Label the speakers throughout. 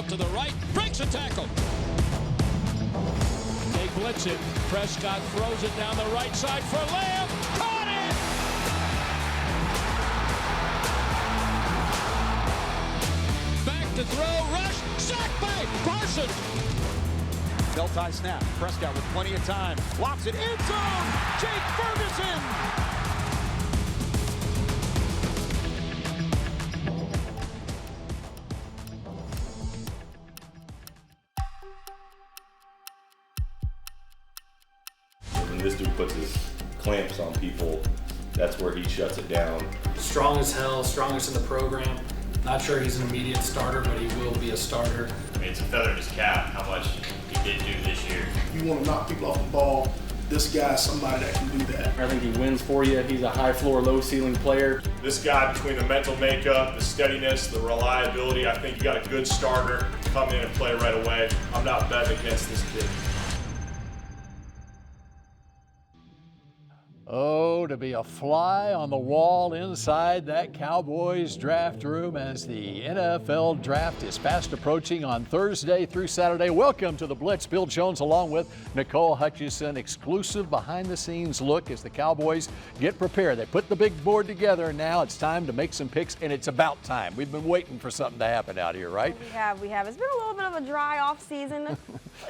Speaker 1: out to the right, breaks a tackle. They blitz it. Prescott throws it down the right side for Lamb. Caught it! Back to throw, rush, sacked by Parsons.
Speaker 2: Belt-tie snap. Prescott with plenty of time. Lobs it end zone. Jake Ferguson.
Speaker 3: When this dude puts his clamps on people, that's where he shuts it down.
Speaker 4: Strong as hell, strongest in the program. Not sure he's an immediate starter, but he will be a starter.
Speaker 5: I mean, it's a feather in his cap how much he did do this year.
Speaker 6: You want to knock people off the ball, this guy's somebody that can do that.
Speaker 7: I think he wins for you. He's a high floor, low ceiling player.
Speaker 8: This guy, between the mental makeup, the steadiness, the reliability, I think you got a good starter. Come in and play right away. I'm not betting against this kid.
Speaker 9: Oh, to be a fly on the wall inside that Cowboys draft room as the NFL draft is fast approaching on Thursday through Saturday. Welcome to the Blitz. Bill Jones along with Nicole Hutchison. Exclusive behind-the-scenes look as the Cowboys get prepared. They put the big board together, and now it's time to make some picks, and it's about time. We've been waiting for something to happen out here, right?
Speaker 10: We have. It's been a little bit of a dry off season.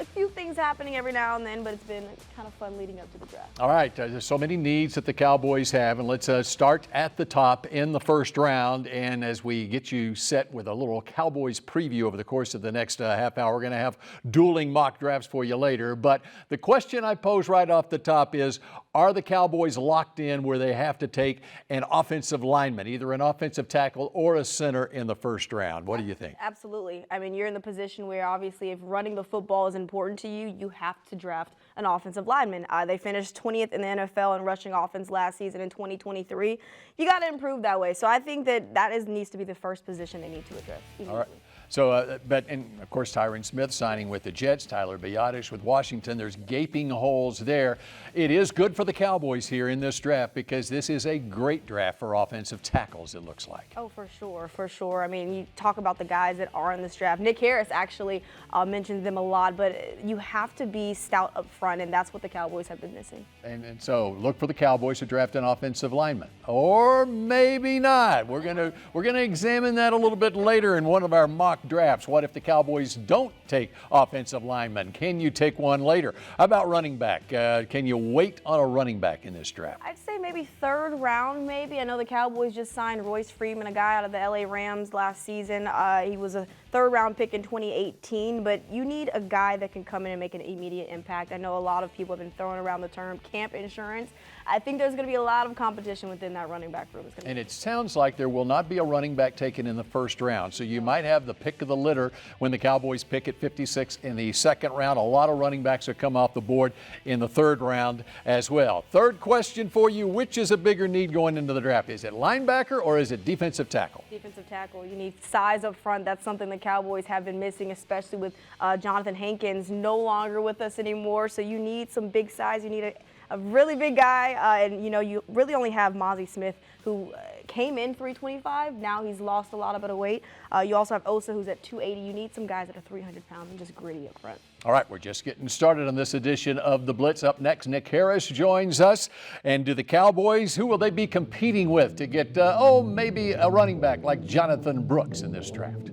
Speaker 10: A few things happening every now and then, but it's been kind of fun leading up to the draft.
Speaker 9: All right, there's so many needs that the Cowboys have, and let's start at the top in the first round. And as we get you set with a little Cowboys preview over the course of the next half hour, we're going to have dueling mock drafts for you later. But the question I pose right off the top is, are the Cowboys locked in where they have to take an offensive lineman, either an offensive tackle or a center in the first round? What do you think?
Speaker 10: Absolutely. I mean, you're in the position where obviously if running the football is important to you, you have to draft an offensive lineman. They finished 20th in the NFL in rushing offense last season in 2023. You got to improve that way. So I think that needs to be the first position they need to address immediately.
Speaker 9: All right. So, and of course, Tyron Smith signing with the Jets, Tyler Biadasz with Washington. There's gaping holes there. It is good for the Cowboys here in this draft because this is a great draft for offensive tackles, it looks like.
Speaker 10: Oh, for sure. I mean, you talk about the guys that are in this draft. Nick Harris actually mentions them a lot, but you have to be stout up front, and that's what the Cowboys have been missing.
Speaker 9: And so look for the Cowboys to draft an offensive lineman, or maybe not. We're gonna examine that a little bit later in one of our mock drafts. What if the Cowboys don't take offensive linemen? Can you take one later? How about running back? Can you wait on a running back in this draft?
Speaker 10: I'd say maybe third round, maybe. I know the Cowboys just signed Royce Freeman, a guy out of the LA Rams last season. He was a third-round pick in 2018, but you need a guy that can come in and make an immediate impact. I know a lot of people have been throwing around the term camp insurance. I think there's going to be a lot of competition within that running back room.
Speaker 9: And it sounds like there will not be a running back taken in the first round. So you might have the pick of the litter when the Cowboys pick at 56 in the second round. A lot of running backs will come off the board in the third round as well. Third question for you, which is a bigger need going into the draft? Is it linebacker or is it defensive tackle?
Speaker 10: Defensive tackle. You need size up front. That's something the Cowboys have been missing, especially with Jonathan Hankins no longer with us anymore. So you need some big size. You need a really big guy, and you really only have Mozzie Smith, who came in 325. Now he's lost a lot of the weight. You also have Osa, who's at 280. You need some guys that are 300 pounds and just gritty up front.
Speaker 9: All right, we're just getting started on this edition of the Blitz. Up next, Nick Harris joins us. And do the Cowboys, who will they be competing with to get, maybe a running back like Jonathan Brooks in this draft?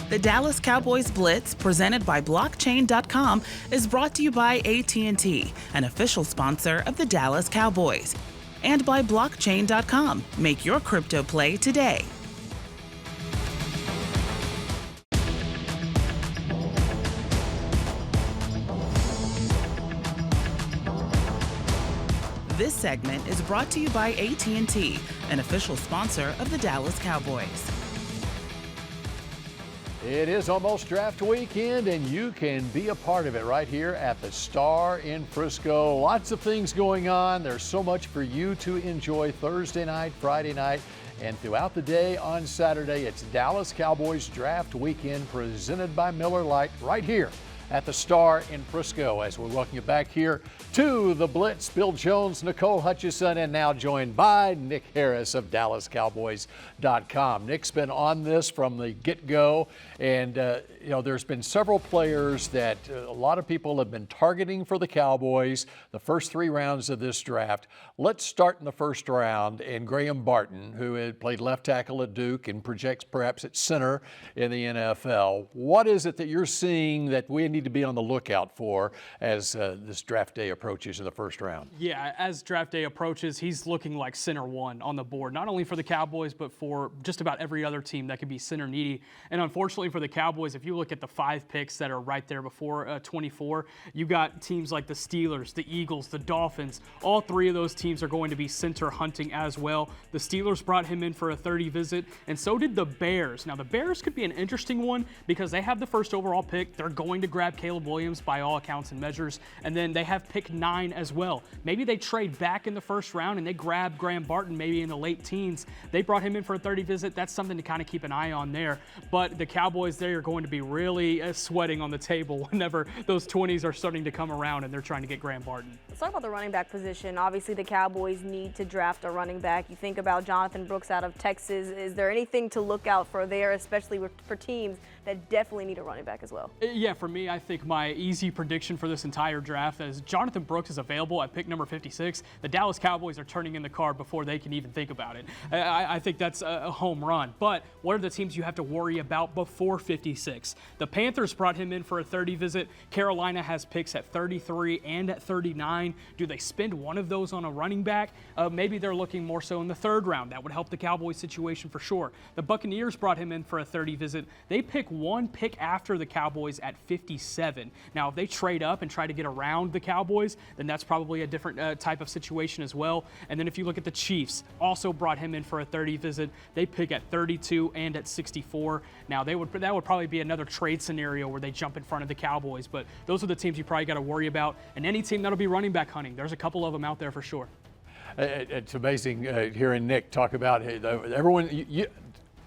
Speaker 11: The Dallas Cowboys Blitz, presented by Blockchain.com, is brought to you by AT&T, an official sponsor of the Dallas Cowboys, and by Blockchain.com. Make your crypto play today. This segment is brought to you by AT&T, an official sponsor of the Dallas Cowboys.
Speaker 9: It is almost draft weekend, and you can be a part of it right here at the Star in Frisco. Lots of things going on. There's so much for you to enjoy Thursday night, Friday night, and throughout the day on Saturday. It's Dallas Cowboys Draft Weekend presented by Miller Lite right here at the Star in Frisco. As we welcome you back here to the Blitz, Bill Jones, Nicole Hutchison, and now joined by Nick Harris of DallasCowboys.com. Nick's been on this from the get-go, and there's been several players that a lot of people have been targeting for the Cowboys the first 3 rounds of this draft. Let's start in the first round, and Graham Barton, who had played left tackle at Duke and projects perhaps at center in the NFL. What is it that you're seeing that we need to be on the lookout for as this draft day approaches in the first round?
Speaker 12: Yeah, as draft day approaches, he's looking like center 1 on the board, not only for the Cowboys, but for just about every other team that could be center needy. And unfortunately for the Cowboys, if you look at the 5 picks that are right there before 24, you got teams like the Steelers, the Eagles, the Dolphins. All 3 of those teams are going to be center hunting as well. The Steelers brought him in for a 30 visit, and so did the Bears. Now, the Bears could be an interesting one because they have the first overall pick. They're going to grab Caleb Williams by all accounts and measures, and then they have pick 9 as well. Maybe they trade back in the first round and they grab Graham Barton maybe in the late teens. They brought him in for a 30 visit. That's something to kind of keep an eye on there. But the Cowboys, they are going to be really sweating on the table whenever those 20s are starting to come around and they're trying to get Graham Barton.
Speaker 10: Let's talk about the running back position. Obviously, the Cowboys need to draft a running back. You think about Jonathan Brooks out of Texas. Is there anything to look out for there, especially for teams that definitely need a running back as well?
Speaker 12: Yeah, for me, I think my easy prediction for this entire draft is Jonathan Brooks is available at pick number 56. The Dallas Cowboys are turning in the card before they can even think about it. I think that's a home run. But what are the teams you have to worry about before 56? The Panthers brought him in for a 30 visit. Carolina has picks at 33 and at 39. Do they spend one of those on a running back? Maybe they're looking more so in the 3rd round. That would help the Cowboys situation for sure. The Buccaneers brought him in for a 30 visit. They pick 1 pick after the Cowboys at 57. Now, if they trade up and try to get around the Cowboys, then that's probably a different type of situation as well. And then if you look at the Chiefs, also brought him in for a 30 visit. They pick at 32 and at 64. Now, that would probably be another trade scenario where they jump in front of the Cowboys. But those are the teams you probably got to worry about. And any team that'll be running back hunting, there's a couple of them out there for sure.
Speaker 9: It's amazing hearing Nick talk about everyone.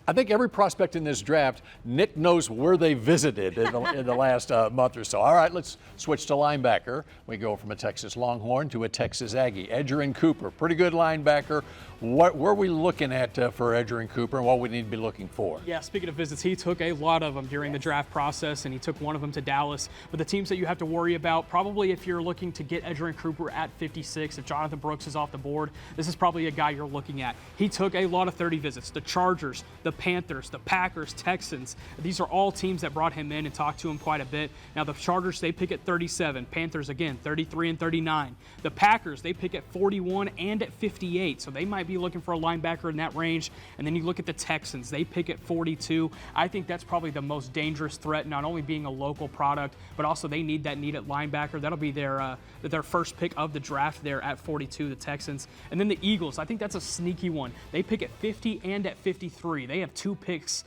Speaker 9: I think every prospect in this draft, Nick knows where they visited in the last month or so. All right, let's switch to linebacker. We go from a Texas Longhorn to a Texas Aggie. Edgerrin Cooper, pretty good linebacker. What were we looking at for Edgerrin Cooper and what we need to be looking for?
Speaker 12: Yeah, speaking of visits, he took a lot of them during the draft process, and he took one of them to Dallas. But the teams that you have to worry about, probably if you're looking to get Edgerrin Cooper at 56, if Jonathan Brooks is off the board, this is probably a guy you're looking at. He took a lot of 30 visits. The Chargers, the Panthers, the Packers, Texans. These are all teams that brought him in and talked to him quite a bit. Now, the Chargers, they pick at 37. Panthers, again, 33 and 39. The Packers, they pick at 41 and at 58. So they might be looking for a linebacker in that range. And then you look at the Texans, they pick at 42. I think that's probably the most dangerous threat, not only being a local product, but also they need that needed linebacker. That'll be their first pick of the draft there at 42, the Texans. And then the Eagles, I think that's a sneaky one. They pick at 50 and at 53. They have 2 picks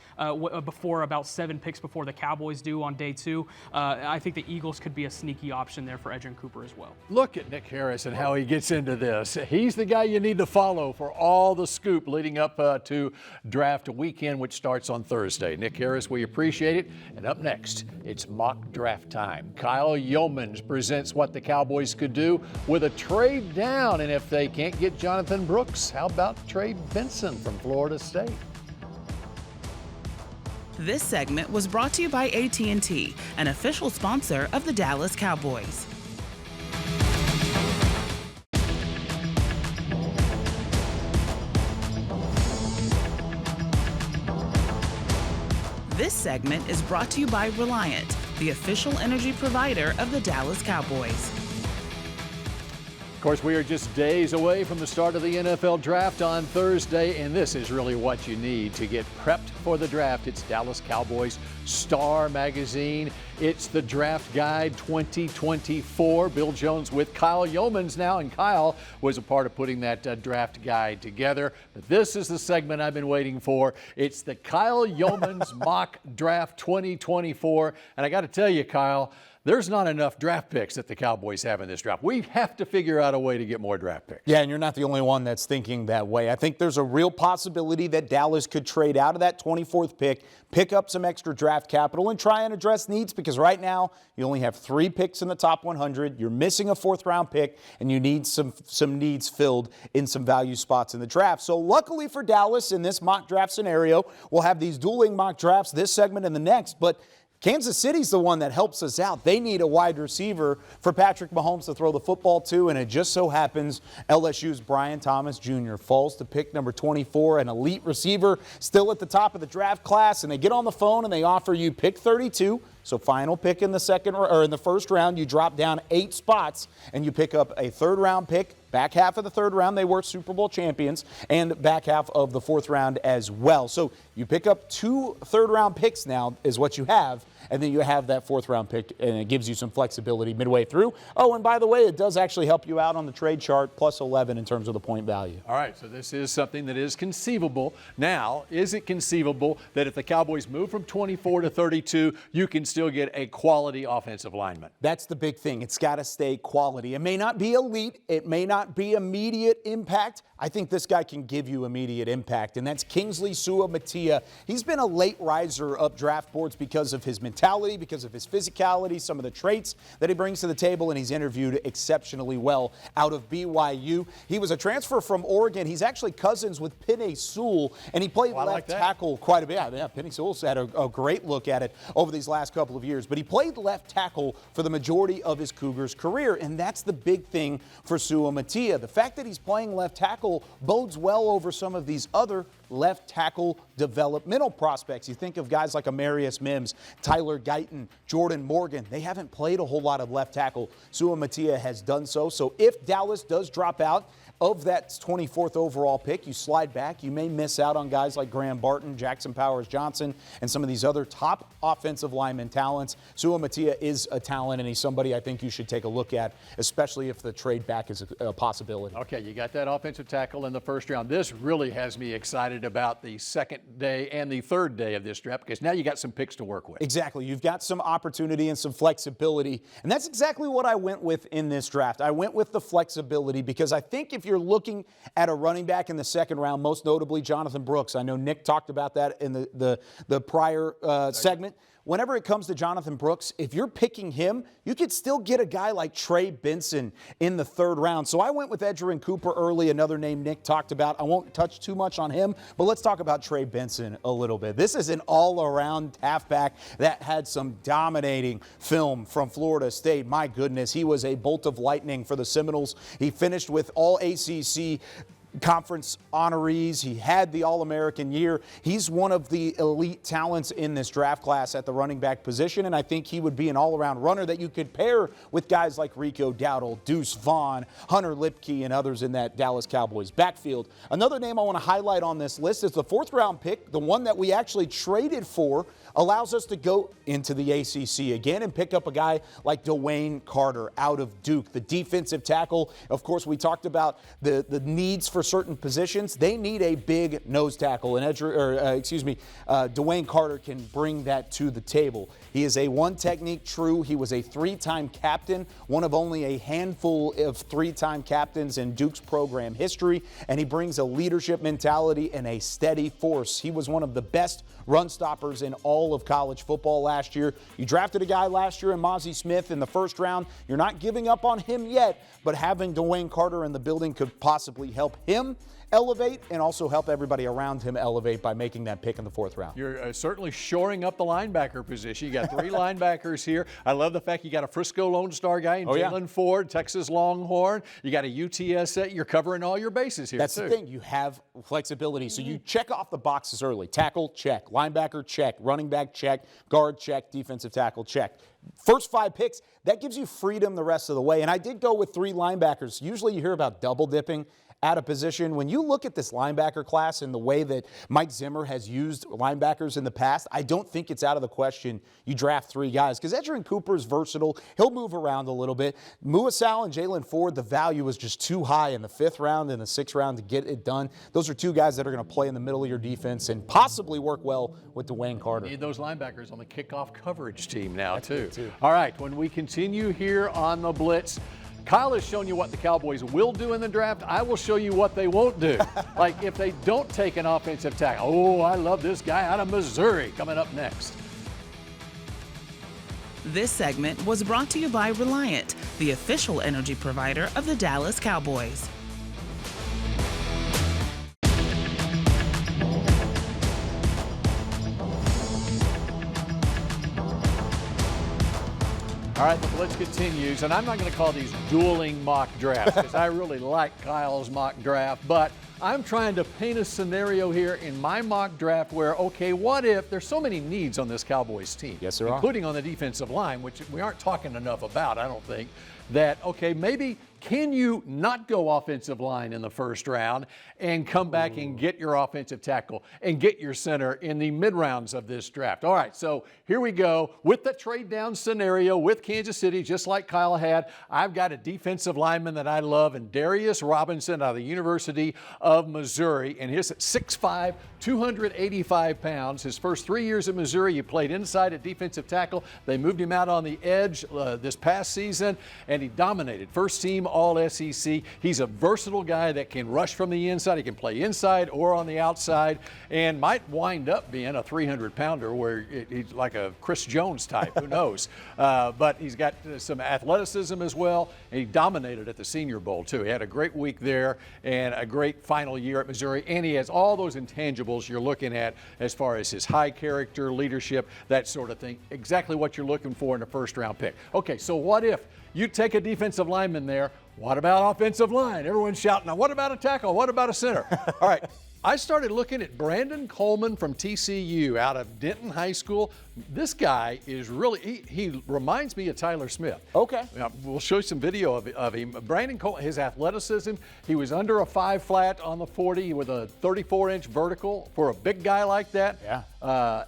Speaker 12: before, about 7 picks before the Cowboys do on day 2. I think the Eagles could be a sneaky option there for Edgerrin Cooper as well.
Speaker 9: Look at Nick Harris and how he gets into this. He's the guy you need to follow for all the scoop leading up to draft weekend, which starts on Thursday. Nick Harris, we appreciate it. And up next, it's mock draft time. Kyle Youmans presents what the Cowboys could do with a trade down. And if they can't get Jonathan Brooks, how about Trey Benson from Florida State?
Speaker 11: This segment was brought to you by AT&T, an official sponsor of the Dallas Cowboys. This segment is brought to you by Reliant, the official energy provider of the Dallas Cowboys.
Speaker 9: Of course, we are just days away from the start of the NFL draft on Thursday, and this is really what you need to get prepped for the draft. It's Dallas Cowboys Star Magazine. It's the Draft Guide 2024. Bill Jones with Kyle Youmans now, and Kyle was a part of putting that draft guide together. But this is the segment I've been waiting for. It's the Kyle Youmans Mock Draft 2024. And I got to tell you, Kyle, there's not enough draft picks that the Cowboys have in this draft. We have to figure out a way to get more draft picks.
Speaker 13: Yeah, and you're not the only one that's thinking that way. I think there's a real possibility that Dallas could trade out of that 24th pick up some extra draft capital, and try and address needs, because right now you only have 3 picks in the top 100. You're missing a 4th-round pick, and you need some needs filled in some value spots in the draft. So luckily for Dallas, in this mock draft scenario, we'll have these dueling mock drafts this segment and the next, but Kansas City's the one that helps us out. They need a wide receiver for Patrick Mahomes to throw the football to, and it just so happens LSU's Brian Thomas Jr. falls to pick number 24, an elite receiver still at the top of the draft class, and they get on the phone and they offer you pick 32. So final pick in the in the first round, you drop down 8 spots and you pick up a 3rd-round pick. Back half of the 3rd round, they were Super Bowl champions, and back half of the 4th round as well. So you pick up 2 3rd-round picks now is what you have, and then you have that 4th-round pick, and it gives you some flexibility midway through. Oh, and by the way, it does actually help you out on the trade chart, plus 11 in terms of the point value.
Speaker 9: All right, so this is something that is conceivable. Now, is it conceivable that if the Cowboys move from 24 to 32, you can still get a quality offensive lineman?
Speaker 13: That's the big thing. It's got to stay quality. It may not be elite. It may not be immediate impact. I think this guy can give you immediate impact, and that's Kingsley Suamataia. He's been a late riser up draft boards because of his mentality, because of his physicality, some of the traits that he brings to the table, and he's interviewed exceptionally well out of BYU. He was a transfer from Oregon. He's actually cousins with Penei Sewell, and he played left tackle quite a bit. Yeah, Penei Sewell's had a great look at it over these last couple of years, but he played left tackle for the majority of his Cougars career, and that's the big thing for Suamataia. The fact that he's playing left tackle bodes well over some of these other left tackle developmental prospects. You think of guys like Amarius Mims, Tyler Guyton, Jordan Morgan. They haven't played a whole lot of left tackle. Suamataia has done so. So if Dallas does drop out of that 24th overall pick, you slide back. You may miss out on guys like Graham Barton, Jackson Powers-Johnson, and some of these other top offensive lineman talents. Suamataia is a talent, and he's somebody I think you should take a look at, especially if the trade back is a possibility.
Speaker 9: Okay, you got that offensive tackle in the 1st round. This really has me excited about the 2nd day and the 3rd day of this draft, because now you got some picks to work with.
Speaker 13: Exactly. You've got some opportunity and some flexibility, and that's exactly what I went with in this draft. I went with the flexibility because I think if you're looking at a running back in the 2nd round, most notably Jonathan Brooks. I know Nick talked about that in the prior segment. Whenever it comes to Jonathan Brooks, if you're picking him, you could still get a guy like Trey Benson in the 3rd round. So I went with Edgerrin Cooper early, another name Nick talked about. I won't touch too much on him, but let's talk about Trey Benson a little bit. This is an all-around halfback that had some dominating film from Florida State. My goodness, he was a bolt of lightning for the Seminoles. He finished with all ACC conference honorees. He had the All-American year. He's one of the elite talents in this draft class at the running back position, and I think he would be an all-around runner that you could pair with guys like Rico Dowdle, Deuce Vaughn, Hunter Lipke, and others in that Dallas Cowboys backfield. Another name I want to highlight on this list is the 4th-round pick, the one that we actually traded for, allows us to go into the ACC again and pick up a guy like Dwayne Carter out of Duke, the defensive tackle. Of course, we talked about the needs for certain positions. They need a big nose tackle, and Dwayne Carter can bring that to the table. He is a one-technique true. He was a 3-time captain, one of only a handful of 3-time captains in Duke's program history, and he brings a leadership mentality and a steady force. He was one of the best run stoppers in all of college football last year. You drafted a guy last year in Mozzie Smith in the 1st round. You're not giving up on him yet, but having Dwayne Carter in the building could possibly help him elevate and also help everybody around him elevate by making that pick in the 4th round.
Speaker 9: You're certainly shoring up the linebacker position. You got 3 linebackers here. I love the fact you got a Frisco Lone Star guy in Jalen Ford, Texas Longhorn. You got a UTSA. You're covering all your bases here.
Speaker 13: That's the thing. You have flexibility. So you check off the boxes early. Tackle, check. Linebacker, check. Running back, check. Guard, check. Defensive tackle, check. First 5 picks, that gives you freedom the rest of the way. And I did go with 3 linebackers. Usually you hear about double dipping at a position. When you look at this linebacker class and the way that Mike Zimmer has used linebackers in the past, I don't think it's out of the question you draft 3 guys because Edgerrin Cooper is versatile. He'll move around a little bit. Muasau and Jalen Ford, the value was just too high in the 5th round and the 6th round to get it done. Those are 2 guys that are going to play in the middle of your defense and possibly work well with Dwayne Carter.
Speaker 9: Need those linebackers on the kickoff coverage team now, too. All right, when we continue here on the Blitz, Kyle has shown you what the Cowboys will do in the draft. I will show you what they won't do. Like if they don't take an offensive tackle. Oh, I love this guy out of Missouri coming up next.
Speaker 11: This segment was brought to you by Reliant, the official energy provider of the Dallas Cowboys.
Speaker 9: All right, the Blitz continues, and I'm not going to call these dueling mock drafts because I really like Kyle's mock draft, but I'm trying to paint a scenario here in my mock draft where, okay, what if there's so many needs on this Cowboys team?
Speaker 13: Yes, there are.
Speaker 9: Including on the defensive line, which we aren't talking enough about, I don't think, that, okay, maybe can you not go offensive line in the first round and come back and get your offensive tackle and get your center in the mid-rounds of this draft? All right, so here we go with the trade down scenario with Kansas City, just like Kyle had. I've got a defensive lineman that I love, and Darius Robinson out of the University of Missouri, and he's at 6'5", 285 pounds. His first 3 years at Missouri, he played inside at defensive tackle. They moved him out on the edge this past season, and he dominated. First team All-SEC. He's a versatile guy that can rush from the inside. He can play inside or on the outside and might wind up being a 300-pounder where he's like a Chris Jones type. Who knows? But he's got some athleticism as well, and he dominated at the Senior Bowl, too. He had a great week there and a great final year at Missouri, and he has all those intangibles you're looking at as far as his high character, leadership, that sort of thing. Exactly what you're looking for in a first-round pick. Okay, so what if you take a defensive lineman there? What about offensive line? Everyone's shouting, now what about a tackle? What about a center? All right, I started looking at Brandon Coleman from TCU out of Denton High School. This guy is really, he reminds me of Tyler Smith.
Speaker 13: Okay.
Speaker 9: Now, we'll show you some video of him. Brandon Coleman, his athleticism, he was under a 5 flat on the 40 with a 34-inch vertical for a big guy like that.
Speaker 13: Yeah.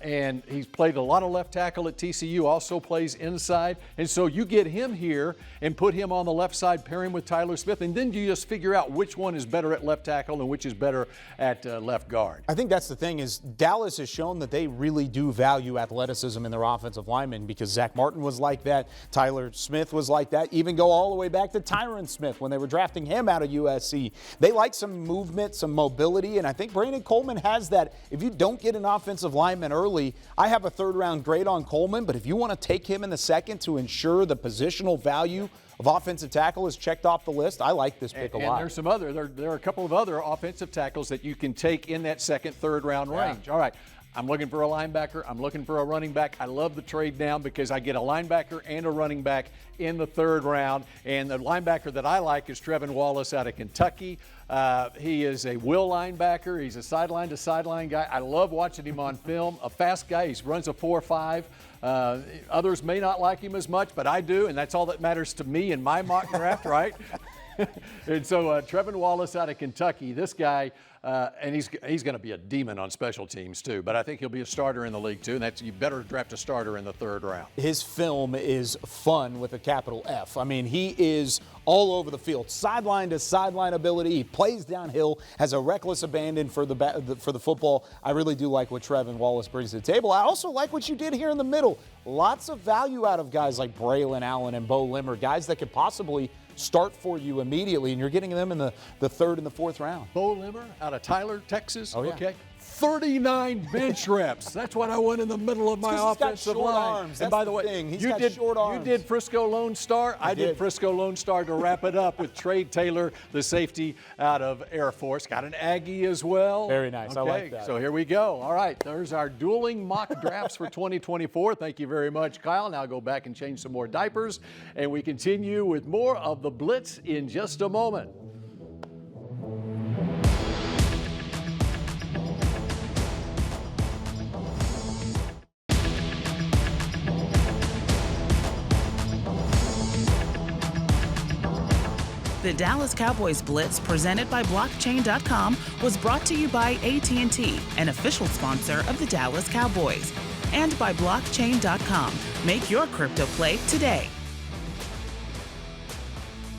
Speaker 9: And he's played a lot of left tackle at TCU, also plays inside. And so you get him here and put him on the left side, pair him with Tyler Smith, and then you just figure out which one is better at left tackle and which is better at left guard.
Speaker 13: I think that's the thing is Dallas has shown that they really do value athleticism in their offensive linemen because Zach Martin was like that, Tyler Smith was like that, even go all the way back to Tyron Smith when they were drafting him out of USC. They like some movement, some mobility, and I think Brandon Coleman has that. If you don't get an offensive lineman early, I have a 3rd-round grade on Coleman, but if you want to take him in the 2nd to ensure the positional value of offensive tackle is checked off the list, I like this pick a lot.
Speaker 9: And there's some other, there are a couple of other offensive tackles that you can take in that 2nd, 3rd round range. All right. I'm looking for a linebacker. I'm looking for a running back. I love the trade down because I get a linebacker and a running back in the 3rd round. And the linebacker that I like is Trevin Wallace out of Kentucky. He is a will linebacker. He's a sideline to sideline guy. I love watching him on film. A fast guy. He runs a 4.5. Others may not like him as much, but I do, and that's all that matters to me in my mock draft, right? And so Trevin Wallace out of Kentucky, this guy, and he's going to be a demon on special teams too, but I think he'll be a starter in the league too, and that's, you better draft a starter in the 3rd round.
Speaker 13: His film is fun with a capital F. I mean, he is all over the field, sideline to sideline ability. He plays downhill, has a reckless abandon for the football. I really do like what Trevin Wallace brings to the table. I also like what you did here in the middle. Lots of value out of guys like Braylon Allen and Bo Limmer, guys that could possibly start for you immediately, and you're getting them in the 3rd and the 4th round.
Speaker 9: Bo Limmer out of Tyler, Texas.
Speaker 13: Oh, yeah.
Speaker 9: Okay. 39 bench reps. That's what I want in the middle of my offensive line.
Speaker 13: Arms.
Speaker 9: And by the way, you did Frisco Lone Star. I did Frisco Lone Star to wrap it up with Trey Taylor, the safety out of Air Force. Got an Aggie as well.
Speaker 13: Very nice.
Speaker 9: Okay,
Speaker 13: I like that.
Speaker 9: So here we go. All right, there's our dueling mock drafts for 2024. Thank you very much, Kyle. Now go back and change some more diapers, and we continue with more of the Blitz in just a moment.
Speaker 11: The Dallas Cowboys Blitz, presented by Blockchain.com, was brought to you by AT&T, an official sponsor of the Dallas Cowboys, and by Blockchain.com. Make your crypto play today.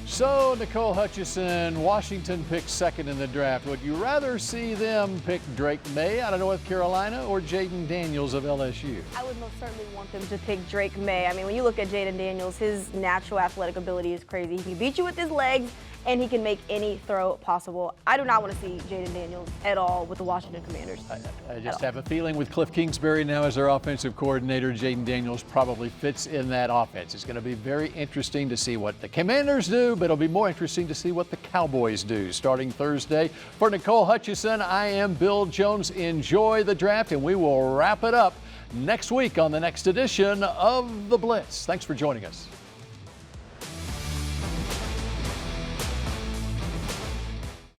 Speaker 9: So, Nicole Hutchison, Washington picked second in the draft. Would you rather see them pick Drake May out of North Carolina or Jaden Daniels of LSU?
Speaker 10: I would most certainly want them to pick Drake May. I mean, when you look at Jaden Daniels, his natural athletic ability is crazy. He can beat you with his legs, and he can make any throw possible. I do not want to see Jaden Daniels at all with the Washington Commanders.
Speaker 9: I just have a feeling with Cliff Kingsbury now as their offensive coordinator, Jaden Daniels probably fits in that offense. It's going to be very interesting to see what the Commanders do, but it'll be more interesting to see what the Cowboys do starting Thursday. For Nicole Hutchison, I am Bill Jones. Enjoy the draft, and we will wrap it up next week on the next edition of The Blitz. Thanks for joining us.